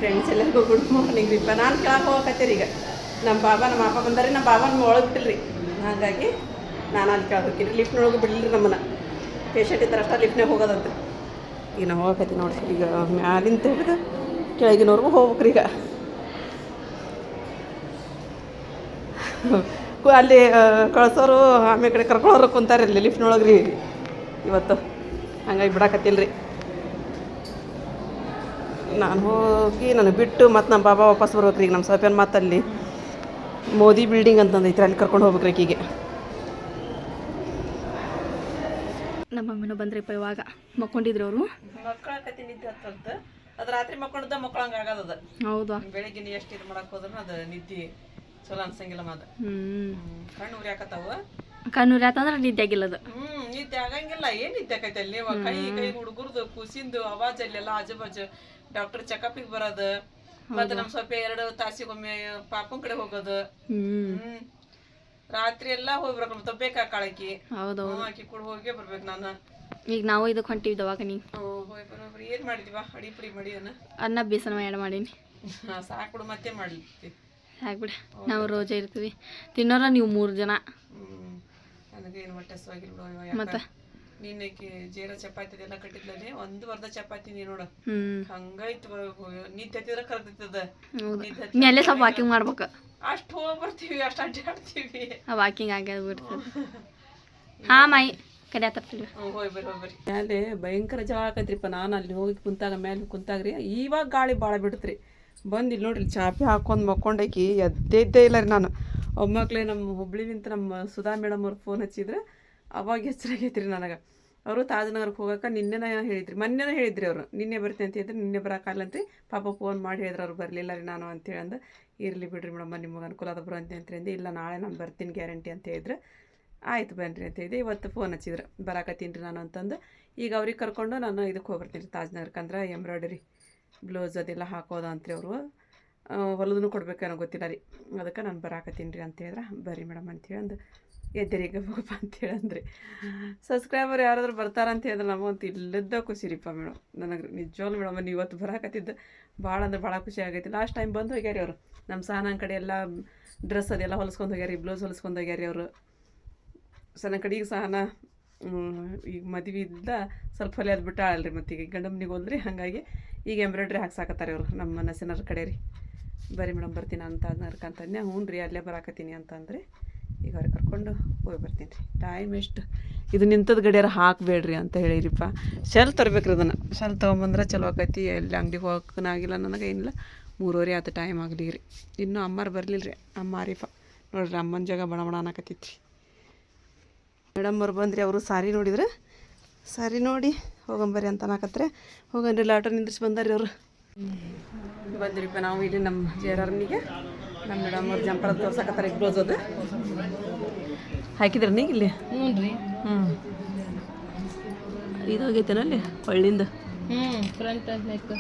Friends ಎಲ್ಲರಿಗೂ good morning ರೀಪ್ಪ. ನಾನು ಕೆಳಗೆ ಹೋಗಕತ್ತೀರಿ ಈಗ. ನಮ್ಮ ಅಪ್ಪ ಬಂದಾರೆ. ನಮ್ಮ ಬಾಬನ ಒಳಗೆ ಬಿಟ್ಟಿಲ್ರಿ, ಹಾಗಾಗಿ ನಾನು ಅಲ್ಲಿ ಕೆಳಗೆ ಹೋಗ್ತೀನಿ. ಲಿಫ್ಟ್ನೊಳಗೆ ಬಿಡಲಿರಿ ನಮ್ಮನ್ನು. ಪೇಷಂಟ್ ಇದ್ದಾರೆ ಅಷ್ಟೇ ಲಿಫ್ಟ್ನಾಗ ಹೋಗೋದಂತ. ಈಗ ನಾವು ಹೋಗಕತ್ತೀನಿ ನೋಡಿ. ಈಗ ಮ್ಯಾಲಿಂದ ಹಿಡಿದು ಕೆಳಗಿನವ್ರಿಗೂ ಹೋಗ್ಬೇಕ್ರಿ. ಈಗ ಅಲ್ಲಿ ಕಳ್ಸೋರು ಆಮೇಲೆ ಕಡೆ ಕರ್ಕೊಳ್ಳೋರು ಕುಂತಾರೆ ಇಲ್ಲಿ ಲಿಫ್ಟ್ನೊಳಗೆ ರೀ ಇವತ್ತು. ಹಂಗಾಗಿ ಬಿಡಾಕತ್ತಿಲ್ಲ ರೀ. ನಾನು ಹೋಗಿ ನನಗೆ ಬಿಟ್ಟು ಮತ್ತು ನಮ್ಮ ಬಾಬಾ ವಾಪಸ್ ಬರ್ಬೇಕ್ರಿ. ಈಗ ನಮ್ಮ ಸಪೇನ್ ಮತ್ತು ಅಲ್ಲಿ ಮೋದಿ ಬಿಲ್ಡಿಂಗ್ ಅಂತಂದೈತ್ರಿ, ಅಲ್ಲಿ ಕರ್ಕೊಂಡು ಹೋಗ್ಬೇಕ್ರಿ ಈಗಿಗೆ. ನಮ್ಮ ಮಮ್ಮಿನೂ ಬಂದ್ರಿಪ್ಪ. ಇವಾಗ ಮಕ್ಕೊಂಡಿದ್ರು ಅವರು. ಮಕ್ಕಳಾಕತಿ ನಿದ್ದೆ ಹತ್ತಂತ ಅದು ರಾತ್ರಿ ಮಕ್ಕೊಂಡ್ದ ಮಕ್ಕಳಂಗೆ ಆಗದ. ಹೌದಾ, ಬೆಳಿಗ್ಗೆ ಎಷ್ಟು ಇದು ಮಾಡಕ್ಕೆ ಹೋದ್ರೂ ಅದು ನಿದ್ದೆ ಚಲೋ ಅನ್ಸಂಗಿಲ್ಲ. ಅದು ಕಣ್ಣು ಉರಿಯಾಕತ್ತಾವ. ಕಣ್ಣು ಉರಿಯಾತಂದ್ರೆ ನಿದ್ದೆ ಆಗಿಲ್ಲದು. ನಿದ್ದೆ ಆಗಂಗಿಲ್ಲ. ಏನು ನಿದ್ದೆ ಆಕೈತೆ ಅಲ್ಲಿ? ಕೈ ಹುಡುಗರ್ದು ಕುಸಿಂದು ಅವಾಜ್ ಅಲ್ಲೆಲ್ಲ ಆಜು ಬಾಜು. ಡಾಕ್ಟರ್ ಚೆಕಪ್ಪಿಗೆ ಬರೋದು, ಮತ್ತೆ ನಮ್ಮ ಸ್ವಲ್ಪ 2 ತಾಸಿಗೊಮ್ಮೆ ಪಾಪನ್ ಕಡೆ ಹೋಗೋದು. ರಾತ್ರಿ ಎಲ್ಲ ಹೋಗ್ಬೇಕು. ಮತ್ತೆ ಬೇಕಾಕಾಳಕಿ. ಹೌದೌದು, ಆಕಿ ಕೂಡ ಹೋಗೇ ಬರ್ಬೇಕು ನಾನು. ಈಗ ನಾವು ಇದಕ್ಕೆ ಹೊಂಟಿವಿ ದವಾಖಾನಿ. ಹೋಗಿ ಬರೋಬ್ರಿ. ಏನು ಮಾಡಿದ್ವಾ? ಅಡಿ ಪುಡಿ ಮಾಡಿ ಅನ್ನ ಬೇಸನ ಆ್ಯಡ್ ಮಾಡೀನಿ. ಸಾಕ್ಬಿಡು, ಮತ್ತೆ ಮಾಡ್ಲಿಕ್ಕೆ ಸಾಕ್ಬಿಡ. ನಾವು ರೋಜಾ ಇರ್ತೀವಿ ತಿನ್ನೋರ ನೀವು 3 ಜನ. ನನಗೇನು ಹೊಟ್ಟೆ ಹಸುವಾಗಿಲ್ಲ. ಮತ್ತೆ ನಿನ್ನಕ್ಕೆ ಜೇರ ಚಪಾತಿ ಎಲ್ಲ ಕಟ್ಟಿದ್ಲಲ್ಲಿ 1 ವರ್ಧ ಚಪಾತಿ ನೀ ನೋಡು ಹಂಗಾಯ್ತು. ನಿದ್ದೆ ಹತ್ತಿದ್ರೆ ಕರೆದಿರ್ತದ. ಮೇಲೆ ಸ್ವಲ್ಪ ವಾಕಿಂಗ್ ಮಾಡ್ಬೇಕು. ಅಷ್ಟು ಹೋಗಿ ಬರ್ತೀವಿ, ಅಷ್ಟು ಅಡ್ಡಾಡ್ತೀವಿ. ವಾಕಿಂಗ್ ಆಗ್ಯದ ಬಿಡ್ತದೆ. ಹಾಂ ಮಾಯಿ ಕಡೆ ತಪ್ಪಿಲ್ವಿ. ಹೋಗಿ ಬರ್ರಿ. ಮೇಲೆ ಭಯಂಕರ ಜಳ ಆಕೈತ್ರಿಪ್ಪ. ನಾನು ಅಲ್ಲಿ ಹೋಗಿ ಕುಂತಾಗ ಮೇಲೆ ಕುಂತಾಗ್ರಿ ಇವಾಗ ಗಾಳಿ ಭಾಳ ಬಿಡ್ತ್ರಿ. ಬಂದು ಇಲ್ಲಿ ನೋಡ್ರಿ ಚಾಪೆ ಹಾಕೊಂಡು ಮಕ್ಕೊಂಡಾಕಿ ಎದ್ದೇ ಇಲ್ಲ ರೀ ನಾನು. ಒಮ್ಮಕ್ಳೇ ನಮ್ಮ ಹುಬ್ಳಿಲಿಂತ ನಮ್ಮ ಸುಧಾ ಮೇಡಮ್ ಅವ್ರು ಫೋನ್ ಹಚ್ಚಿದ್ರೆ ಅವಾಗ ಎಚ್ಚರಾಗೈತ್ರಿ ನನಗೆ. ಅವರು ತಾಜನಗರಕ್ಕೆ ಹೋಗೋಕೆ ನಿನ್ನೆನ ಹೇಳಿದ್ರಿ, ಮೊನ್ನೆನ ಹೇಳಿದ್ರಿ ಅವರು. ನಿನ್ನೆ ಬರ್ತೀನಿ ಅಂತ ಹೇಳಿದ್ರೆ ನಿನ್ನೆ ಬರೋಕ್ಕಾಗಲ್ಲಂತ್ರಿ. ಪಾಪ ಫೋನ್ ಮಾಡಿ ಹೇಳಿದ್ರೆ ಅವ್ರು ಬರಲಿಲ್ಲ ರೀ ನಾನು ಅಂತೇಳಿ ಅಂದು. ಇರಲಿ ಬಿಡ್ರಿ ಮೇಡಮ್ಮ, ನಿಮಗೆ ಅನುಕೂಲ ಅದ ಬರೋ ಅಂತಂದ್ರೆ ಇಲ್ಲ ನಾಳೆ ನಾನು ಬರ್ತೀನಿ ಗ್ಯಾರಂಟಿ ಅಂತ ಹೇಳಿದ್ರೆ ಆಯ್ತು ಬನ್ನಿರಿ ಅಂತ ಹೇಳಿದೆ. ಇವತ್ತು ಫೋನ್ ಹಚ್ಚಿದ್ರೆ ಬರಾಕತ್ತೀನಿ ರೀ ನಾನು ಅಂತಂದು. ಈಗ ಅವ್ರಿಗೆ ಕರ್ಕೊಂಡು ನಾನು ಇದಕ್ಕೆ ಹೋಗ್ಬರ್ತೀನಿ ತಾಜ್ನಗರಕ್ಕೆ. ಅಂದ್ರೆ ಎಂಬ್ರಾಯ್ಡರಿ ಬ್ಲೌಸ್ ಅದೆಲ್ಲ ಹಾಕೋದು ಅಂತ್ರಿ. ಅವರು ಹೊಲದೂ ಕೊಡ್ಬೇಕನ್ನೋ ಗೊತ್ತಿಲ್ಲ ರೀ. ಅದಕ್ಕೆ ನಾನು ಬರಾಕತ್ತೀನಿ ರೀ ಅಂತ ಹೇಳಿದ್ರೆ ಬರ್ರಿ ಮೇಡಮ್ ಅಂತೇಳಿ ಅಂದು ಎದ್ದರಿಗೆ ಹೋಗಪ್ಪ ಅಂತೇಳಿ ಅಂದ್ರಿ. ಸಬ್ಸ್ಕ್ರೈಬರ್ ಯಾರಾದ್ರೂ ಬರ್ತಾರಂತ ಹೇಳಿದ್ರೆ ನಮಗಂತೂ ಇಲ್ಲದ ಖುಷಿ ರೀಪ್ಪ ಮೇಡಮ್. ನನಗೆ ನಿಜವಾಗ್ಲೂ ಮೇಡಮ್ ನೀವು ಇವತ್ತು ಬರಾಕತ್ತಿದ್ದು ಭಾಳ ಅಂದ್ರೆ ಭಾಳ ಖುಷಿ ಆಗೈತಿ. ಲಾಸ್ಟ್ ಟೈಮ್ ಬಂದು ಹೋಗ್ಯಾರಿ ಅವರು. ನಮ್ಮ ಸಹನ ಕಡೆ ಎಲ್ಲ ಡ್ರೆಸ್ ಅದೆಲ್ಲ ಹೊಲಿಸ್ಕೊಂಡು ಹೋಗ್ಯಾರಿ, ಬ್ಲೌಸ್ ಹೊಲಿಸ್ಕೊಂಡು ಹೋಗ್ಯಾರಿ ಅವರು. ಸಣ್ಣ ಕಡೆ ಈಗ ಸಹನ ಈಗ ಮದುವೆ ಇದ್ದ ಸ್ವಲ್ಪ ಹೊಲಿಯೋದು ಬಿಟ್ಟು ಆಳಲ್ರಿ. ಮತ್ತು ಈಗ ಗಂಡಮ್ಮನಿಗೆ ಹೋಲ್ರಿ, ಹಾಗಾಗಿ ಈಗ ಎಂಬ್ರಾಯ್ಡ್ರಿ ಹಾಕ್ಸಾಕತ್ತಾರೆ ಅವರು ನಮ್ಮ ನಸಿನರ ಕಡೆ ರೀ. ಬರೀ ಮೇಡಮ್ ಬರ್ತೀನಿ ಅಂತ ಅದನ್ನರ್ಕ ಅಂತಂದೆ. ಹ್ಞೂ ರೀ ಅಲ್ಲೇ ಬರಾಕತ್ತೀನಿ ಅಂತಂದ್ರೆ ಈಗ ಅವ್ರಿಗೆ ಕರ್ಕೊಂಡು ಹೋಗಿ ಬರ್ತೀನಿ ರೀ. ಟೈಮ್ ಎಷ್ಟು ಇದು ನಿಂತದ ಗಡಿಯಾರ ಹಾಕಬೇಡ್ರಿ ಅಂತ ಹೇಳಿರಿಪ್ಪ. ಶೆಲ್ ತರ್ಬೇಕ್ರಿ. ಅದನ್ನು ಶೆಲ್ ತೊಗೊಂಬಂದ್ರೆ ಚಲೋ ಆಕೈತಿ. ಎಲ್ಲಿ ಅಂಗಡಿಗೆ ಹೋಗೋಕ್ಕಾಗಿಲ್ಲ ನನಗೆ, ಏನಿಲ್ಲ 3:30 ಆಯ್ತು ಟೈಮ್ ಆಗಲಿ ರೀ. ಇನ್ನೂ ಅಮ್ಮಾರು ಬರಲಿಲ್ಲ ರೀ. ಅಮ್ಮ ಆರಿಫ ನೋಡಿರಿ ಅಮ್ಮನ ಜಾಗ ಬಣ ಬಣ ಅನ್ನಕತ್ತೈತಿ ರೀ. ಮೇಡಮ್ ಅವ್ರು ಬಂದ್ರಿ. ಅವರು ಸಾರಿ ನೋಡಿದ್ರೆ ಸಾರಿ ನೋಡಿ ಹೋಗಂಬರಿ ಅಂತ ಅನ್ನಕತ್ರೆ. ಹೋಗನ್ರಿ ಆಟೋ ನಿಂದ್ರಿಸಿ ಬಂದಾರಿ ಅವರು. ಬಂದ್ರಿಪ್ಪ ನಾವು ಇಲ್ಲಿ ನಮ್ಮ ಜೇರಾರ್ನಿಗೆ. ನಮ್ಮ ಮೇಡಮ್ ಅವ್ರು ಜಂಪರ್ ತೋರ್ಸಕತ್ತಾರೆ. ಬ್ಲೌಸ್ ಅದು ಹಾಕಿದ್ರೆ ನೀಗ ಇಲ್ಲಿ. ಹ್ಞೂ ರೀ. ಇದು ಹೋಗೈತೇನಲ್ಲಿ ಒಳ್ಳಿಂದ. Front neck.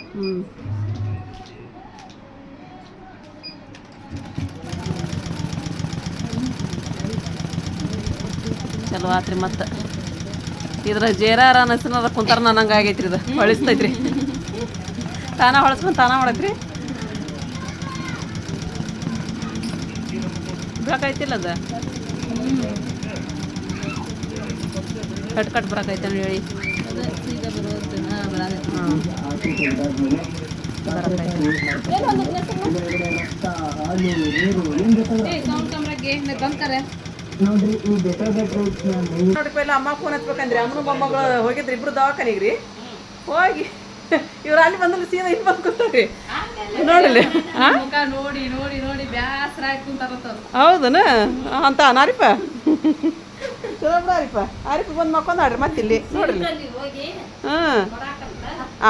ಚಲೋ ಆತ್ರಿ. ಮತ್ತು ಇದ್ರ ಜೇರಾರ ಅನ್ನಿಸ್ತಾರ ಕುಂತಾರ ನಂಗೆ ಆಗೈತ್ರಿ. ಇದು ಹೊಳಿಸ್ತೈತ್ರಿ, ತಾನ ಹೊಳಸ್ಕೊಂಡು ತಾನ ಮಾಡತ್ರಿ. ಬರಾಕೈತಿಲ್ಲ ಅದು ಕಟ್ ಬರಾಕೈತೆ ಹೇಳಿ. ನೋಡ್ರಿ ಪೈಲ ಅಮ್ಮ ಫೋನ್ ಹಚ್ಬೇಕಂದ್ರಿ. ಅಮ್ಮನ ಮೊಮ್ಮಗಳು ಹೋಗಿದ್ರಿ ಇಬ್ರು ದವಾಖಾನಿಗೆ ರೀ. ಹೋಗಿ ಇವ್ರು ಅಲ್ಲಿ ಬಂದ್ರೆ ಸೀದಾ ಇಲ್ಲಿ ಬಂದು ಕೂತಾರ್ರಿ ನೋಡಲಿ. ನೋಡಿ ನೋಡಿ ನೋಡಿ ಬ್ಯಾಸರ ಆಯ್ತು ಕುಂತಾರ. ಹೌದನ ಅಂತ ಅನಾರಿಪ ಚಲೋ ಬಿಡಾರಿಪ್ಪ. ಆರಿಪ ಬಂದು ಮಕ್ಕೊಂದಾಡ್ರಿ ಮತ್ತೆ ಇಲ್ಲಿ ನೋಡ್ರಿ. ಹಾಂ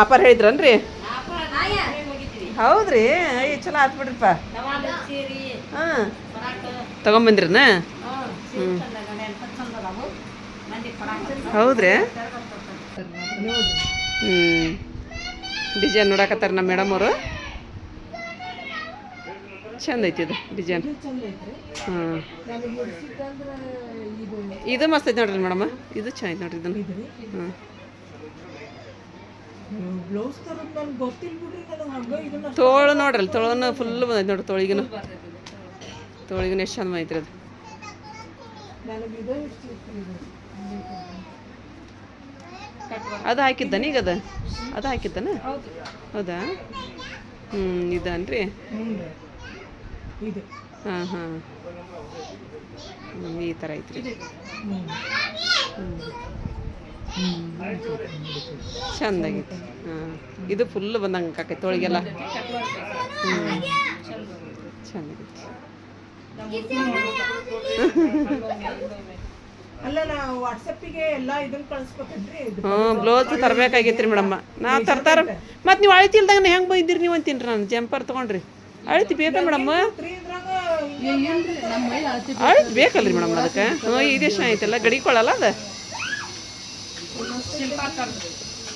ಆಪರ್ ಹೇಳಿದ್ರನ್ರಿ? ಹೌದ್ರಿ. ಅಯ್ಯ ಚಲೋ ಆಯ್ತು ಬಿಡ್ರಿಪ್ಪ. ಹಾಂ ತಗೊಂಬಂದ್ರಿನ? ಹ್ಞೂ ಹೌದ್ರಿ. ಡಿಸೈನ್ ನೋಡಕತ್ತಾರ ನಮ್ಮ ಮೇಡಮ್ ಅವರು. ಚಂದ ಐತಿ ಇದು ಡಿಸೈನ್. ಹಾಂ ಇದು ಮಸ್ತ್ ಐತೆ ನೋಡ್ರಿ ಮೇಡಮ್. ಇದು ಚಂದ ಐತೆ ನೋಡ್ರಿ ಇದನ್ನು. ಹಾಂ ತೋಳು ನೋಡ್ರಿ ತೋಳನ್ನು ಫುಲ್ ಬಂದೈತೆ ನೋಡ್ರಿ ತೋಳಿಗಿನ ಎಷ್ಟು ಚಂದ ಬಂದೈತ್ರಿ ಅದು ಹಾಕಿದ್ದಾನೆ ಈಗ ಅದು ಹಾಕಿದ್ದಾನ ಹೌದಾ ಇದನ್ರಿ ಹಾಂ ಹಾಂ ಈ ಥರ ಐತ್ರಿ ಚಂದಾಗೈತಿ ಹಾಂ ಇದು ಫುಲ್ ಬಂದಂಗೆ ಆಕೈತಿ ತೊಳಿಗೆಲ್ಲ ಚಂದಾಗೈತಿ ಬ್ಲೌಸ್ ತರಬೇಕಾಗೈತ್ರಿ ಮೇಡಮ್ಮ ನಾವು ತರ್ತಾರ ಮತ್ತು ನೀವು ಅಳತಿ ಇಲ್ದಾಗ ಹೆಂಗೆ ಬೈದಿರಿ ನೀವು ಅಂತೀನಿ ನಾನು ಜಂಪರ್ ತೊಗೊಂಡ್ರಿ ಅಳತಿ ಬೇಕಾ ಮೇಡಮ್ ಅಳತಿ ಬೇಕಲ್ರಿ ಮೇಡಮ್ ಅದಕ್ಕೆ ಇದೆಷ್ಟು ಐತಲ್ಲ ಗಡಿಕೊಳ್ಳಲ್ಲ ಅದು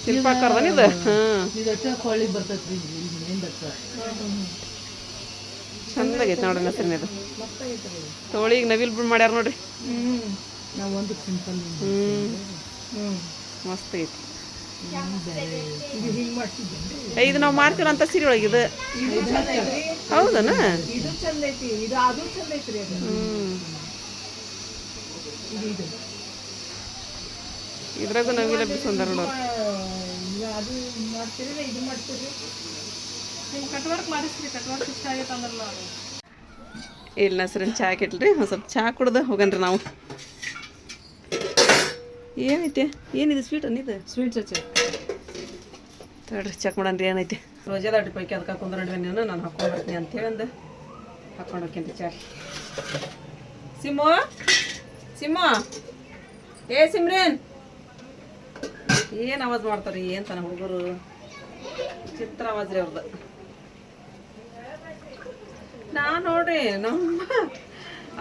ಶಿಲ್ಪಾಕರ್ದನ ಇದು ಚಂದಾಗೈತೆ ನೋಡ್ರಿ ಹೆಸರಿನ ಇದು ತೋಳಿಗೆ ನವಿಲ್ ಬಿಡ್ ಮಾಡ್ಯಾರ ನೋಡ್ರಿ ಮಸ್ತ್ ಐತಿ ಇದು ನಾವು ಮಾಡ್ತೀವಿ ಅಂತ ಸೀರೆ ಒಳಗೆ ಇದು ಹೌದನ ಇದ್ರಾಗೂ ನವಿಲ ಬಿಸಂದಾರ ನೋಡ್ರಿ ಇಲ್ಲ ಸರಿ ಚಹಾ ಕೆಟ್ಲ್ರಿ ಒಂದು ಸ್ವಲ್ಪ ಚಹಾ ಕುಡ್ದು ಹೋಗನ್ರಿ ನಾವು ಏನೈತೆ ಏನಿದೆ ಸ್ವೀಟ್ ಅನ್ನಿದೆ ಸ್ವೀಟ್ ಚಚ್ಚ ತಡ್ರಿ ಚೆಕ್ ಮಾಡನ್ರಿ ಏನೈತೆ ರೋಜಾದ ಅಡ್ಡಿ ಪೈಕಿ ಅದಕ್ಕೆ ಕುಂದ್ರಿ ನೀನು ನಾನು ಹಾಕೊಂಡು ಬರ್ತೀನಿ ಅಂತೇಳಿ ಅಂದು ಹಾಕೊಂಡು ಹೋಗ್ತೀನಿ ಚಾ ಸಿಮ್ಮು ಏ ಸಿಮ್ರೇನ್ ಏನು ಆವಾಜ್ ಮಾಡ್ತಾರೆ ಏನು ತಾನ ಹುಡುಗರು ಚಿತ್ರ ಆವಾಜ್ ರೀ ಅವ್ರದ್ದು ನಾನು ನೋಡ್ರಿ ನಮ್ಮ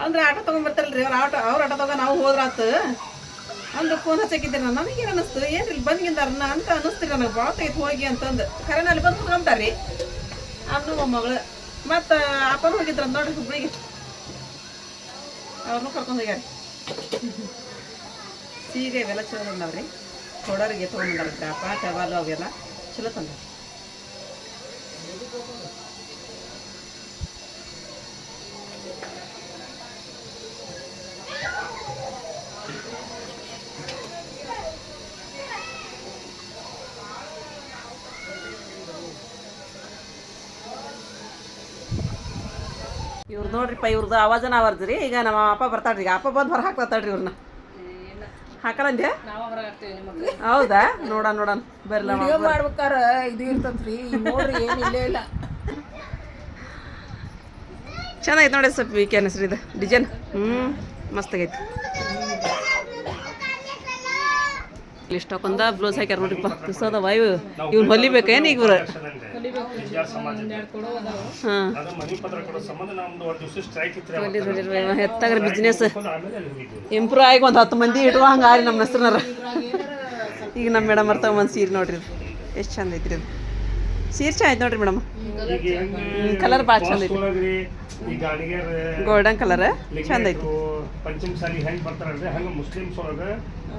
ಅಂದ್ರೆ ಆಟೋ ತೊಗೊಂಡ್ಬರ್ತಾರಲ್ರಿ ಅವ್ರ ಆಟೋ ತಗೋ ನಾವು ಹೋದ್ರಾತು ಅಂದ್ರೆ ಫೋನ್ ಹಚ್ಚಾಕಿದ್ದೆ ನಾನು ನನಗೇನು ಅನ್ನಿಸ್ತು ಏನ್ರಿ ಇಲ್ಲಿ ಬಂದ್ಗಿಂದಾರನ್ನ ಅಂತ ಅನ್ನಿಸ್ತೀರಿ ನನಗೆ ಭಾಳ ತೆಗೆದು ಹೋಗಿ ಅಂತಂದು ಖರೇನ ಅಲ್ಲಿ ಬಂದು ಕುತ್ಕೊಂತಾರೆ ಅನ್ನು ಮಗಳು ಮತ್ತು ಅಪ್ಪನ ಹೋಗಿದ್ರ ನೋಡ್ರಿ ಹುಬ್ಳಿಗೆ ಅವ್ರನ್ನೂ ಕರ್ಕೊಂಡು ಹೋಗ್ಯಾರ ಸೀರೆ ಇವೆಲ್ಲ ಚಲೋ ತಂದವ್ರಿ ಕೊಡೋರಿಗೆ ತೊಗೊಂಡ್ಬಂದಾರ ಅಪ್ಪ ಟವಾಲು ಅವೆಲ್ಲ ಚಲೋ ತಂದ ಇವ್ರು ನೋಡ್ರಿಪ್ಪ ಇವ್ರದ್ದು ಆವಾಜನ ಅವರ್ದ್ರಿ ಈಗ ನಮ್ಮ ಅಪ್ಪ ಬರ್ತಾಳ್ರಿ ಈಗ ಅಪ್ಪ ಬಂದು ಹೊರ ಹಾಕ್ತಾಳ್ರಿ ಇವ್ರನ್ನ ಹಾಕಲಂದೆ ಹೌದಾ ನೋಡೋಣ ಬರ್ಲ ಮಾಡ್ಬೇಕಾರ ಇದು ಇರ್ತತ್ರಿ ನೋಡ್ರಿ ಏನಿಲ್ಲ ಇಲ್ಲ ಚೆನ್ನಾಗೈತೆ ನೋಡಿ ಸ್ವಲ್ಪ ವೀಕೆ ಹೆಸರು ಇದು ಡಿಸೈನ್ ಮಸ್ತಾಗೈತಿ ಇಷ್ಟಕ್ಕೊಂದ ಬ್ಲೌಸ್ ಹಾಕ್ಯಾರ ನೋಡ್ರಿಪ್ಪ ದುಸದ ವಾಯು ಇವ್ರು ಹೊಲಿಬೇಕೇನು ಈಗ ಇವ್ರು ಎತ್ತಾಗ್ರ ಬಿಸ್ನೆಸ್ ಇಂಪ್ರೂವ್ ಆಗಿ ಒಂದು 10 ಮಂದಿ ಇಡುವ ಹಂಗಾರಿ ನಮ್ಮ ಹೆಸ್ರನಾರ ಈಗ ನಮ್ಮ ಮೇಡಮ್ ಅರ್ಥ ಒಂದು ಸೀರೆ ನೋಡ್ರಿ ಎಷ್ಟು ಚಂದ ಐತ್ರಿ ಅದು ಸೀರೆ ಚಂದ ಐತೆ ನೋಡ್ರಿ ಮೇಡಮ್ ಕಲರ್ ಭಾಳ ಚಂದ ಐತಿ ಗೋಲ್ಡನ್ ಕಲರ್ ಚಂದ ಐತಿ ಪಂಚಮ ಸಾಲಿ ಹೆಂಗೆ ಬರ್ತಾರಲ್ರಿ ಹಂಗೆ ಮುಸ್ಲಿಮ್ಸ್ ಒಳಗೆ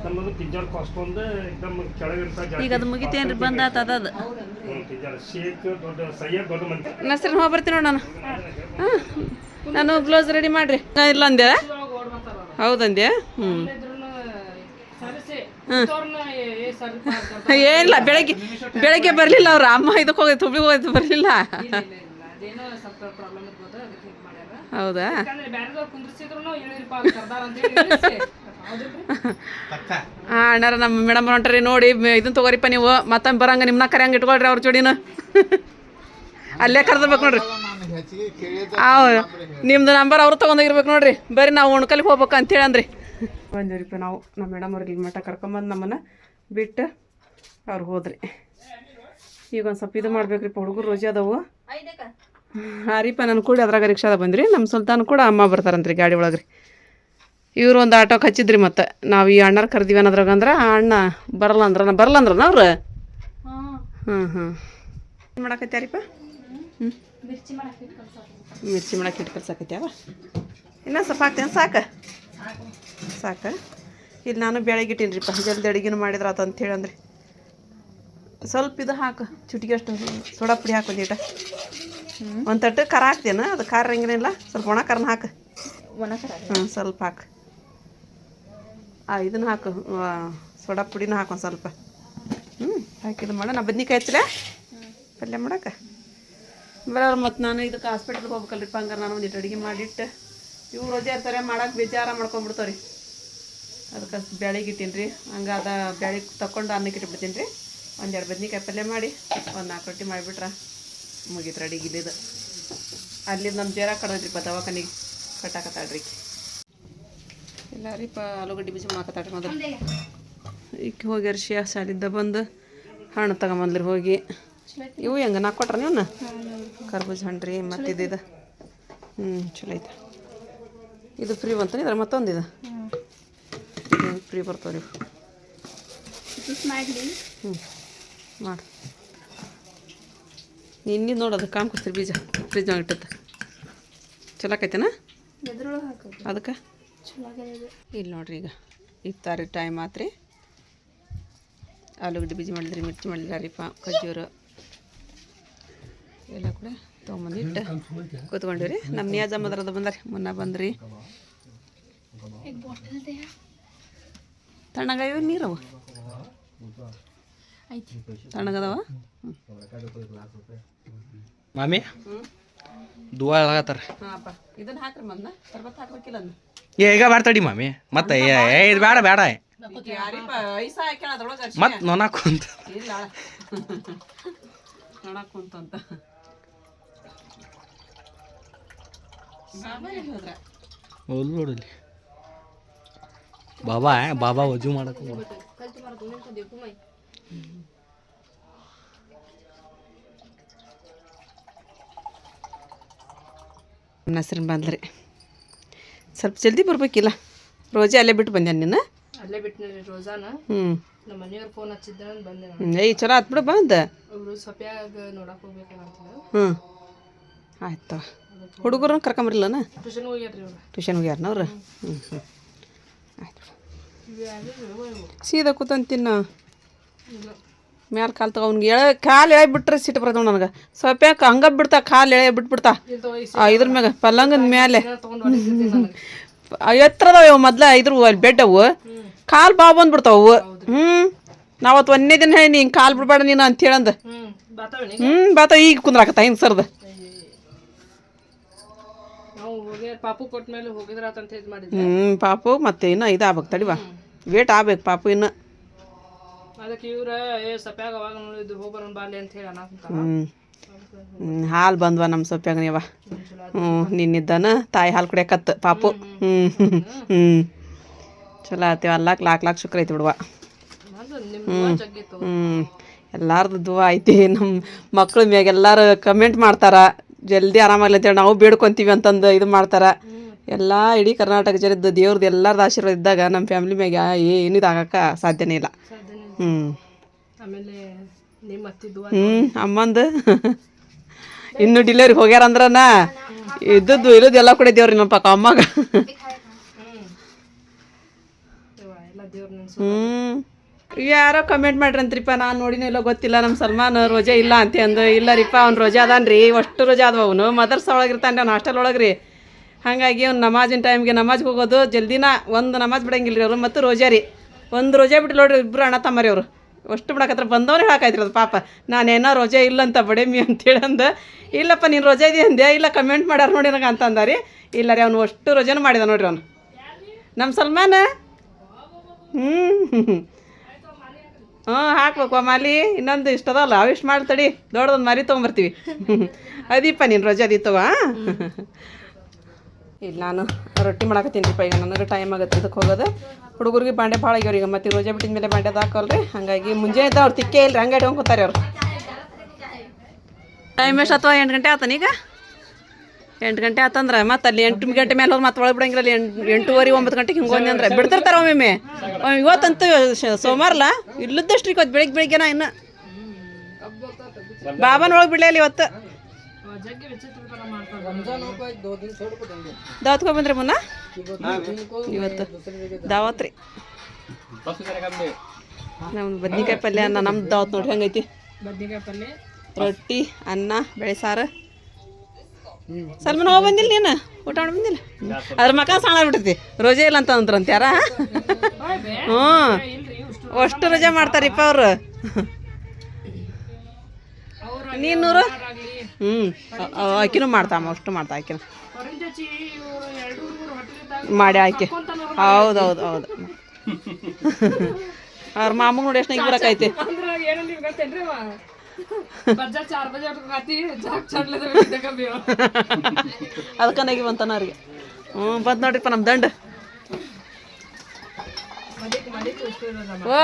ನಮ್ಮದು ಪಿಜ್ಜಾರ್ ಕಾಸ್ಟ್ ಒಂದು ಎಕ್ದಮ್ ಕೆಳಗಿರ್ತ ಈಗ ಅದು ಮುಗಿತೇನ್ರಿ ಬಂದಾತ ಅದು ಪಿಜ್ಜಾರ್ ಶೇಕ್ ದೊಡ್ಡ ಸಯ್ಯದ್ ದೊಡ್ಡ ಮಂದಿ ನರ್ಸರಿ ಹೋಗಿ ಬರ್ತೀನಿ ನೋಡ ನಾನು ಬ್ಲೌಸ್ ರೆಡಿ ಮಾಡ್ರಿ ಇಲ್ಲ ಅಂದೆ ಹೌದಂದೆ ಏನಿಲ್ಲ ಬೆಳಗ್ಗೆ ಬರಲಿಲ್ಲ ಅವ್ರ ಅಮ್ಮ ಇದಕ್ಕೆ ಹೋಗಿದ್ದು ಹುಬ್ಳಿಗೆ ಹೋಗಿದ್ದು ಬರಲಿಲ್ಲ ಹೌದಾ ಹಾಂ ಅಣ್ಣಾರ ನಮ್ಮ ಮೇಡಮ್ ಹೊಂಟ್ರಿ ನೋಡಿ ಇದನ್ನ ತೊಗೋರಿಪ್ಪ ನೀವು ಮತ್ತೊಮ್ಮೆ ಬರಂಗ ನಿಮ್ಮನ್ನ ಕರೆಯಂಗೆ ಇಟ್ಕೊಳ್ರಿ ಅವ್ರ ಜೋಡಿನ ಅಲ್ಲೇ ಕರೆದಿರ್ಬೇಕು ನೋಡ್ರಿ ನಿಮ್ದು ನಂಬರ್ ಅವ್ರು ತೊಗೊಂಡೋಗಿರ್ಬೇಕು ನೋಡ್ರಿ ಬರ್ರಿ ನಾವು ಉಣ್ಕಲಿಗೆ ಹೋಗ್ಬೇಕು ಅಂತೇಳಿ ಅಂದ್ರಿ ಬಂದಿವ್ರಿಪ್ಪ ನಾವು ನಮ್ಮ ಮೇಡಮ್ ಅವ್ರಿಗೆ ಇಲ್ಲಿ ಮಠ ಕರ್ಕೊಂಬಂದು ನಮ್ಮನ್ನು ಬಿಟ್ಟು ಅವ್ರು ಹೋದ್ರಿ ಈಗ ಒಂದು ಸ್ವಲ್ಪ ಇದು ಮಾಡ್ಬೇಕ್ರಿಪ್ಪ ಹುಡುಗರು ರೋಜಿ ಅದಾವು ಹಾಂ ರೀಪ್ಪ ನಾನು ಕೂಡ ಅದ್ರಾಗ ರಿಕ್ಷಾದ ಬಂದ್ರಿ ನಮ್ಮ ಸುಲ್ತಾನ್ ಕೂಡ ಅಮ್ಮ ಬರ್ತಾರಂತ್ರಿ ಗಾಡಿ ಒಳಗೆ ರೀ ಇವ್ರು ಒಂದು ಆಟೋಕ್ಕೆ ಹಚ್ಚಿದ್ರಿ ಮತ್ತು ನಾವು ಈ ಅಣ್ಣಾರು ಕರ್ದೀವಿ ಅನ್ನೋದ್ರಾಗ ಅಂದ್ರೆ ಆ ಅಣ್ಣ ಬರಲ್ಲ ಅಂದ್ರನ ಅವ್ರು ಏನು ಮಾಡಾಕತ್ಯಾರಿಪ್ಪ ಮಿರ್ಚಿ ಮಾಡಕ್ಕೆ ಇಟ್ಟು ಕಲ್ಸಾಕತ್ಯಾವ ಇನ್ನೂ ಸ್ವಲ್ಪ ಹಾಕ್ತೇನೆ ಸಾಕು ಇಲ್ಲಿ ನಾನು ಬೆಳಗ್ಗೆ ಇಟ್ಟೀನಿರಿಪ್ಪ ಜಲ್ದಿ ಅಡುಗೆನೂ ಮಾಡಿದ್ರ ಆತ ಅಂತೇಳಿ ಅಂದ್ರೆ ಸ್ವಲ್ಪ ಇದು ಹಾಕು ಚುಟಿಗೆ ಅಷ್ಟು ಸೋಡಾ ಪುಡಿ ಹಾಕು ಒಂದೀಟ ಒಂದು ತಟ್ಟು ಖಾರ ಹಾಕ್ತೇನೆ ಅದು ಖಾರ ಹಂಗೇನಿಲ್ಲ ಸ್ವಲ್ಪ ಒಣ ಖಾರನ ಹಾಕು ಸ್ವಲ್ಪ ಹಾಕು ಇದನ್ನು ಹಾಕು ಸೋಡಾ ಪುಡಿನ ಹಾಕು ಒಂದು ಸ್ವಲ್ಪ ಹಾಕಿದ್ದು ಮಾಡ ನಾ ಬದ್ನಿಕಾಯಿ ಹಚ್ಚಲೇ ಪಲ್ಯ ಮಾಡಕ್ಕೆ ಬರೋರು ಮತ್ತು ನಾನು ಇದಕ್ಕೆ ಹಾಸ್ಪಿಟ್ಲಿಗೆ ಹೋಗ್ಬೇಕಲ್ರಿಪ್ಪ ಹಂಗಾರೆ ನಾನು ಒಂದಿಟ್ಟು ಅಡುಗೆ ಮಾಡಿಟ್ಟು ಇವು ರಜೆ ಇರ್ತಾರೆ ಮಾಡಕ್ಕೆ ಬೇಜಾರ ಮಾಡ್ಕೊಂಬಿಡ್ತಾವ್ರಿ ಅದಕ್ಕೆ ಬ್ಯಾಳಿಗೆ ಇಟ್ಟೀನಿ ರೀ ಹಂಗೆ ಅದ ಬ್ಯಾಳಿಗೆ ತಗೊಂಡು ಅನ್ನಕ್ಕೆ ಇಟ್ಬಿಡ್ತೀನಿ ರೀ ಒಂದೆರಡು ಬದ್ನಿಕಾಯಿ ಪಲ್ಯ ಮಾಡಿ ಒಂದು 4 ರೊಟ್ಟಿ ಮಾಡಿಬಿಟ್ರೆ ಮುಗೀತು ಅಡಿಗೆ ಇಲ್ಲಿದ್ದು ಅಲ್ಲಿ ನಮ್ಮ ಜೇರ ಕಡದ್ರಿಪ್ಪ ದವಾಖಾನಿಗೆ ಕಟ್ಟಾಕತ್ತಾಳ್ರಿ ಇಲ್ಲ ರೀಪ್ಪ ಆಲೂಗಡ್ಡೆ ಬೀಜ ಮಾಡಾಕತ್ತಾಳ್ರಿ ಮೊದಲು ಈಗ ಹೋಗ್ಯಾರ ಶಿಯಾ ಶಾಲಿದ್ದ ಬಂದು ಹಣ್ಣು ತಗೊಂಬಂದ್ರಿ ಹೋಗಿ ಇವು ಹೆಂಗೆ ನಾ ಕೊಟ್ರ ನೀವು ಕರ್ಬೂಜ ಹಣ್ಣು ರೀ ಮತ್ತು ಇದು ಚಲೋ ಐತೆ ಇದು ಫ್ರೀ ಬಂತಾನೆ ಇದ್ರ ಮತ್ತೊಂದು ಇದು ಫ್ರೀ ಬರ್ತಾವ್ರಿ ಮಾಡಿ ನಿನ್ನೆ ನೋಡೋದು ಕಾಮ್ಕೊಸ್ತೀರಿ ಬೀಜ ಫ್ರಿಜ್ನಾಗ ಇಟ್ಟದ್ದು ಚಲೋ ಆಕೈತೆನ ಅದಕ್ಕೆ ಇಲ್ಲಿ ನೋಡ್ರಿ ಈಗ ಇಫ್ತಾರಿ ಟೈಮ್ ಆತ್ರಿ ಆಲೂಗಡ್ಡೆ ಬೀಜ ಮಾಡಿದ್ರಿ ಮಿರ್ಚಿ ಮಾಡಿದ್ರಿಪ್ಪ ಖರ್ಜೂರು ಎಲ್ಲ ಕೂಡ ತೊಗೊಂಬಂದು ಇಟ್ಟು ಕೂತ್ಕೊಂಡಿವ್ರಿ ನಮ್ಮ ನಿಯಾಜ ಮದ್ರದ ಬಂದಾರಿ ಮುನ್ನ ಬಂದ್ರಿ ತಣ್ಣಗಾಯವ ನೀರವ ತಣ್ಣಗದವ ಮಾಮಿ ದುವಾ ಹೇಳತ್ತಾರ ಇದನ್ನ ಹಾಕ್ರಿ ಮೊದ್ಲ ಸರ್ಬತ್ ಹಾಕ್ಬೇಕಿಲ್ಲ ಅದನ್ನ ಈಗ ಬರ್ತಾಡಿ ಮಾಮಿ ಮತ್ತೆ ಇದು ಬೇಡ ಬೇಡ ಮತ್ತೆ ನೋನಾಕುಂತ ಇಲ್ಲ ನೋಡಕ್ಕುಂತಂತ ನೋಡಲಿ ಬಾಬಾ ಬಾಬಾ ವಜು ಮಾಡಕ್ಕೆ ನಸ್ರಿನ ಬಂದ್ರಿ ಸ್ವಲ್ಪ ಜಲ್ದಿ ಬರ್ಬೇಕಿಲ್ಲ ರೋಜೆ ಅಲ್ಲೇ ಬಿಟ್ಟು ಬಂದೆ ನೀನು ಅಲ್ಲೇ ಬಿಟ್ಟಿನಿ ರೋಜಾನ ನಮ್ಮ ಮನೆಯವ್ರು ಫೋನ್ ಹಚ್ಚಿದ್ದ ಬಂದೆ ಏಯ್ ಚಲೋ ಆತ್ಬಿಡು ಬಂದ ಅವರು ಸಪ್ಯಾಗ ನೋಡಕ್ಕೆ ಹೋಗ್ಬೇಕಂತ ಆಯ್ತು ಹುಡುಗರನ್ನ ಕರ್ಕೊಂಬರಿಲ್ಲನ ಟ್ಯೂಷನ್ ಹೋಗ್ಯಾರ್ರಿ ಅವ್ರು ಟ್ಯೂಷನ್ ಹೋಗ್ಯಾರನ ಅವ್ರು ಆಯ್ತು ಸೀದಾ ಕೂತಂತಿನ್ನ ಮ್ಯಾಲೆ ಕಾಲು ತಗೋ ಅವ್ನಿಗೆ ಕಾಲು ಎಳೆ ಬಿಟ್ರೆ ಸಿಟ್ಟು ಬರ್ತವ ನನಗೆ ಸ್ವಲ್ಪ ಹಂಗ ಬಿಡ್ತಾ ಕಾಲು ಎಳೆ ಬಿಟ್ಬಿಡ್ತಾ ಇದ್ರ ಮ್ಯಾಗ ಪಲ್ಲಂಗದ ಮೇಲೆ ಎತ್ತರದವ ಮೊದ್ಲ ಇದ್ರ ಅಲ್ಲಿ ಬೆಡ್ ಅವು ಕಾಲು ಬಾವು ಬಂದ್ಬಿಡ್ತಾವು ನಾವತ್ತು ಒಂದೇ ದಿನ ಹೇಳಿ ಹಿಂಗೆ ಕಾಲು ಬಿಡ್ಬೇಡ ನೀನು ಅಂತ ಹೇಳಂದ ಬಾತ ಈಗ ಕುಂದ್ರಾಕತ್ತ ಹಿಂಗೆ ಸರ್ದ ಪಾಪು ಕೊಟ್ಟ ಮೇಲೆ ಹೋಗಿದ್ರಾತಂತ ಇದು ಮಾಡಿದ್ದೆ ಪಾಪು ಮತ್ತೆ ಇನ್ನು ಇದು ಆಗ್ಬೇಕು ತಡಿವಾ ವೇಟ್ ಆಗ್ಬೇಕು ಪಾಪು ಇನ್ನು ಅದಕ್ಕೆ ಇವ್ರ ಸಪ್ಯಾಗ ಅವಾಗ ನೋಡಿದ್ದು ಹೋಗೋಣ ಬಾಲಿ ಅಂತ ಹೇಳಿ ಅನ್ನಕಂತಾರ ಹಾಲು ಬಂದ್ವ ನಮ್ಮ ಸೊಪ್ಯಾಗ ನೀವ ನಿನ್ನಿದ್ದಾನ ತಾಯಿ ಹಾಲು ಕುಡಿಯಕತ್ತ ಪಾಪು ಚಲೋ ಆತೇವ ಅಲ್ಲಾಕ್ ಲಾಕ್ ಶುಕ್ರ ಐತಿ ಬಿಡುವ ಎಲ್ಲಾರ್ದು ದುವಾ ಐತಿ ನಮ್ಮ ಮಕ್ಳ ಮ್ಯಾಗ ಎಲ್ಲಾರು ಕಮೆಂಟ್ ಮಾಡ್ತಾರ ಜಲ್ದಿ ಆರಾಮಾಗ್ಲಿ ಅಂತೇಳಿ ನಾವು ಬೇಡ್ಕೊಂತೀವಿ ಅಂತಂದು ಇದು ಮಾಡ್ತಾರ ಎಲ್ಲ ಇಡೀ ಕರ್ನಾಟಕ ಜನದ್ದು ದೇವ್ರದ್ದು ಎಲ್ಲರದ್ದು ಆಶೀರ್ವಾದ ಇದ್ದಾಗ ನಮ್ಮ ಫ್ಯಾಮಿಲಿ ಮ್ಯಾಗ ಏನು ಇದಾಗಕ್ಕೆ ಸಾಧ್ಯನೇ ಇಲ್ಲ ಅಮ್ಮಂದು ಇನ್ನು ಡಿಲಿವರಿ ಹೋಗ್ಯಾರ ಅಂದ್ರನ ಇದ್ದದ್ದು ಇರೋದು ಎಲ್ಲ ಕೂಡ ದೇವ್ರಿ ನಮ್ಮ ಪಕ್ಕ ಅಮ್ಮಾಗ ಯಾರೋ ಕಮೆಂಟ್ ಮಾಡ್ರಿ ಅಂತ್ರಿಪ್ಪ ನಾನು ನೋಡಿನ ಇಲ್ಲ ಗೊತ್ತಿಲ್ಲ ನಮ್ಮ ಸಲ್ಮಾನ್ ರೋಜಾ ಇಲ್ಲ ಅಂತ ಅಂದು ಇಲ್ಲ ರೀಪ್ಪ ಅವ್ನು ರೋಜಾ ಅದಾನ್ರಿ ಅಷ್ಟು ರೋಜಾ ಅದಾವ ಅವನು ಮದರ್ಸ ಒಳಗಿರ್ತಾನೆ ಅವ್ನು ಹಾಸ್ಟೆಲ್ ಒಳಗೆ ರೀ ಹಾಗಾಗಿ ಅವ್ನು ನಮಾಜಿನ ಟೈಮ್ಗೆ ನಮಾಜ್ಗೆ ಹೋಗೋದು ಜಲ್ದಿನ ಒಂದು ನಮಾಜ್ ಬಿಡಂಗಿಲ್ಲ ರೀ ಅವರು ಮತ್ತು ರೋಜಾ ರೀ ಒಂದು ರೋಜಾ ಬಿಟ್ಟು ನೋಡ್ರಿ ಇಬ್ಬರು ಅಣ್ಣ ತಮ್ಮರಿ ಅವರು ಅಷ್ಟು ಬಿಡಕತ್ರ ಬಂದವನೇ ಹೇಳಕಾಯ್ತಿರಿ ಅದು ಪಾಪ ನಾನೇನೋ ರೋಜಾ ಇಲ್ಲ ಅಂತ ಬಡೇಮಿ ಅಂತೇಳಿ ಅಂದ ಇಲ್ಲಪ್ಪ ನೀನು ರೋಜಾ ಇದೆಯಾ ಅಂದೆ ಇಲ್ಲ ಕಮೆಂಟ್ ಮಾಡ್ಯಾರ ನೋಡಿ ನನಗೆ ಅಂತ ಅಂದಾರಿ ಇಲ್ಲ ರೀ ಅವ್ನು ಅಷ್ಟು ರೋಜಾನು ಮಾಡಿದ ನೋಡ್ರಿ ಅವನು ನಮ್ಮ ಸಲ್ಮಾನ ಹಾಕ್ಬೇಕು ಮಾಲಿ ಇನ್ನೊಂದು ಇಷ್ಟ ಅದಲ್ಲ ಅವಿಷ್ಟು ಮಾಡ್ತಡಿ ದೊಡ್ಡದೊಂದು ಮಾರಿ ತೊಗೊಂಬರ್ತೀವಿ ಅದೀಪ ನೀನು ರೋಜಾ ಅದೀತವ ಇಲ್ಲ ನಾನು ರೊಟ್ಟಿ ಮಾಡಕತ್ತೀನಿ ರೀ ಈಗ ನನಗೆ ಟೈಮ್ ಆಗುತ್ತೆ ಇದಕ್ಕೆ ಹೋಗೋದು ಹುಡುಗರಿಗೆ ಬಾಂಡೆ ಭಾಳ ಆಗ್ಯಾವ್ರಿ ಈಗ ಮತ್ತೆ ರೋಜಾ ಬಿಟ್ಟಿದ ಮೇಲೆ ಬಾಂಡೆದು ಹಾಕಲ್ರಿ ಹಾಗಾಗಿ ಮುಂಜಾನೆ ಅವ್ರು ತಿಕ್ಕೇ ಇಲ್ರಿ ಹಂಗೆ ಇಟ್ಕೊಂಡ್ಕೊತಾರೆ ಅವ್ರು ಟೈಮ್ ಎಷ್ಟು ಅಥವಾ 8 ಗಂಟೆ ಆತನ ಈಗ 8 ಗಂಟೆ ಆತಂದ್ರೆ ಮತ್ತೆ ಅಲ್ಲಿ 8 ಗಂಟೆ ಮೇಲೆ ಹೋಗಿ ಮತ್ತೆ ಒಳಗೆ ಬಿಡಂಗಿಲ್ಲ ಅಲ್ಲಿ 8:30 9 ಗಂಟೆಗೆ ಹಿಂಗೆ ಹೋಗಿ ಅಂದ್ರೆ ಬಿಡ್ತಿರ್ತಾರೆ ಒಮ್ಮೆ ಇವತ್ತಂತೂ ಸೋಮವಾರಲ್ಲ ಇಲ್ಲದಷ್ಟು ಇವತ್ತು ಬೆಳಿಗ್ಗೆನ ಇನ್ನು ಬಾಬಾನ ಒಳಗೆ ಬಿಡಲಿಲ್ಲ ಇವತ್ತು ದಾವತ್ ಹೋಗಿ ಬಂದ್ರಿ ಮುನ್ನ ಇವತ್ತು ದಾವತ್ ರೀ ನಮ್ದು ಬದ್ನಿಕಾಯಿ ಪಲ್ಯ ಅನ್ನ ನಮ್ದು ಅವತ್ತು ನೋಡ್ರಿ ಹೆಂಗೈತಿ. ಬದ್ನಿಕಾಯಿ ಪಲ್ಯ, ರೊಟ್ಟಿ, ಅನ್ನ, ಬೇಳೆ ಸಾರು. ಸಲ್ಮಾನ್ ಹೋಗಿ ಬಂದಿಲ್ಲ ನೀನು, ಊಟ ಮಾಡಿ ಬಂದಿಲ್ಲ. ಅದ್ರ ಮಕ ಸಾಣಾಗ್ಬಿಟ್ಟೈತಿ, ರೋಜೆ ಇಲ್ಲ ಅಂತ ಅಂದ್ರಂತ ಯಾರ. ಹ್ಞೂ ಅಷ್ಟು ರಜೆ ಮಾಡ್ತಾರಿಪ್ಪ ಅವ್ರು. ನೀನು ನೂರು ಆಕಿನೂ ಮಾಡ್ತಾಮ, ಅಷ್ಟು ಮಾಡ್ತಾ ಆಕಿನ ಮಾಡಿ ಆಕಿ. ಹೌದು ಹೌದು ಹೌದು. ಅವ್ರ ಮಾಮಗ್ ನೋಡಿ ಎಷ್ಟು ಬರಕೈತಿ. ಅದಕ್ಕೆ ನಗಿ ಬಂತಾನ ಅವ್ರಿಗೆ. ಬಂದು ನೋಡ್ರಿಪ್ಪ ನಮ್ಮ ದಂಡ. ಓ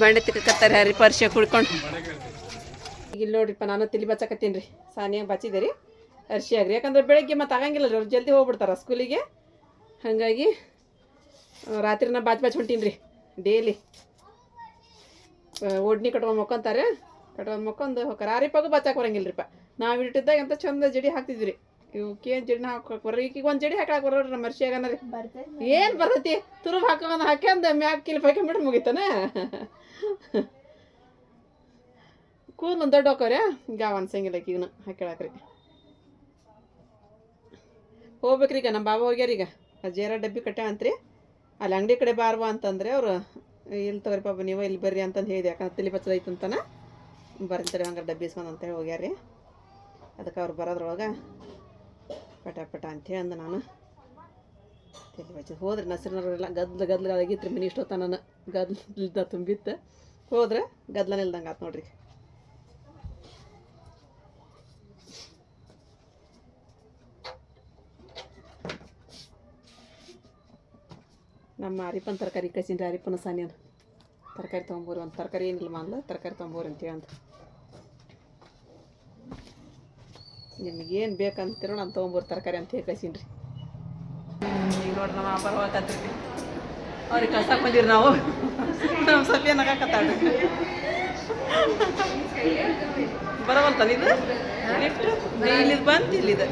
ಬಂಡೆ ತಿಕ್ಕತ್ತಾರೆ ಹರಿ ಪರಿಚಯ ಕುಡ್ಕೊಂಡು. ಈಗ ಇಲ್ಲಿ ನೋಡ್ರಿಪ್ಪ ನಾನು ತಿಳಿ ಬಚ್ಚಕತ್ತೀನಿ ರೀ. ಸಾನಿಯಾಗ ಬಚ್ಚಿದೆ ರೀ ಅರ್ಶಿ ಆಗ್ರಿ. ಯಾಕಂದ್ರೆ ಬೆಳಗ್ಗೆ ಮತ್ತೆ ಆಗಂಗಿಲ್ಲ ರೀ, ಅವ್ರು ಜಲ್ದಿ ಹೋಗ್ಬಿಡ್ತಾರ ಸ್ಕೂಲಿಗೆ. ಹಾಗಾಗಿ ರಾತ್ರಿನ ಬಾಚ್ ಹೊಂಟೀನಿ ರೀ ಡೇಲಿ. ಓಡ್ನಿ ಕಟ್ಕೊಂಡು ಮಕ್ಕೊಂತಾರೆ, ಕಟ್ಕೊಂಡು ಮಕ್ಕೊಂದು ಹೋಗ್ತಾರೆ. ಆರಿಪಾಗೂ ಬಚ್ಚಾಕ ಬರಂಗಿಲ್ಲ ರೀ. ನಾವು ಇಟ್ಟಿದ್ದಾಗ ಎಂತ ಚಂದ ಜಡಿ ಹಾಕ್ತಿದ್ವಿ ರೀ. ಇವಕ್ಕೇನು ಜಡಿನ ಹಾಕೋಕೆ ಬರೋ, ಈಗ ಒಂದು ಜಡಿ ಹಾಕಕ್ಕೆ ಬರೋರಿ ನಮ್ಮ ಮರ್ಷಿಯಾಗನ ರೀ. ಏನು ಬರ್ತೈತಿ ತುರುಬ್ ಹಾಕ್ಯಂದು ಮ್ಯಾಗ ಕಿಲಿಪ್ ಹಾಕ್ಯಂಬಿಟ್ಟು ಮುಗಿತಾನ. ಕೂದಲು ದೊಡ್ಡ ಹೋಕವ್ರೆ ಗಾವ ಅನ್ಸಂಗಿಲ್ಲ ಈಗನು ಹಾಕ್ಯಾಳಕ್ರಿ. ಹೋಗ್ಬೇಕ್ರಿ ಈಗ ನಮ್ಮ ಬಾಬಾ ಹೋಗ್ಯಾರ. ಈಗ ಜೇರ ಡಬ್ಬಿ ಕಟ್ಟ್ಯಾವಂತ್ರಿ. ಅಲ್ಲಿ ಅಂಗಡಿ ಕಡೆ ಬಾರ್ವಾ ಅಂತಂದ್ರೆ ಅವರು ಇಲ್ಲಿ ತಗೋರಿ ಪಾಪ ನೀವು ಇಲ್ಲಿ ಬರ್ರಿ ಅಂತಂದು ಹೇಳಿದೆ. ಯಾಕಂದ್ರೆ ತಲೆ ಬಚ್ಚದೈತೆ ಅಂತಾನೆ ಬರ್ತಾರೆ ಹಂಗಾರೆ ಡಬ್ಬಿ ಇಸ್ಕೊಂಡು ಅಂತೇಳಿ ಹೋಗ್ಯಾರಿ. ಅದಕ್ಕೆ ಅವ್ರು ಬರೋದ್ರೊಳಗೆ ಪಟ ಅಂತೇಳಿ ಅಂದ ನಾನು ತಲೆ ಬಚ್ಚದ ಹೋದ್ರೆ ನಸರಿನವರೆಲ್ಲ ಗದ್ಲ ಆಗಿತ್ತು ರೀ. ಮನೆ ಇಷ್ಟೊತ್ತ ನಾನು ಗದ್ಲದ ತುಂಬಿತ್ತು. ಹೋದ್ರೆ ಗದ್ಲನ ಇಲ್ದಂಗೆ ಆತು ನೋಡ್ರಿ. ನಮ್ಮ ಅರಿಪನ್ ತರಕಾರಿ ಕಸಿನ್ರಿ. ಅರಿಪನ ಸಾನಿಯನ್ ತರಕಾರಿ ತೊಗೊಂಬೋರಿ, ಒಂದು ತರಕಾರಿ ಏನಿಲ್ಲ ಮಾಡಲ್ಲ ತರಕಾರಿ ತೊಗೊಂಬೋರಿ ಅಂತೇಳಿ ಅಂತ. ನಿಮಗೇನು ಬೇಕಂತೀರೋ ನಾನು ತೊಗೊಂಬೋರಿ ತರಕಾರಿ ಅಂತ ಹೇಳಿ ಕಸಿನ್ರಿ. ಈಗ ನೋಡ್ರಿ ನಮ್ಮ ಅಪ್ಪ ಹೋಗತ್ತೀವಿ. ಅವ್ರಿಗೆ ಕಳ್ಸಕ್ಕೆ ಬಂದಿರಿ ನಾವು. ನಮ್ಮ ಸ್ವಲ್ಪ ನಗಾಕತ್ತಾಡ್ರಿ. ಬರವಲ್ತ ಇದು ಲಿಫ್ಟ್ ಇಲ್ಲಿದು ಬಂತು ಇಲ್ಲಿದು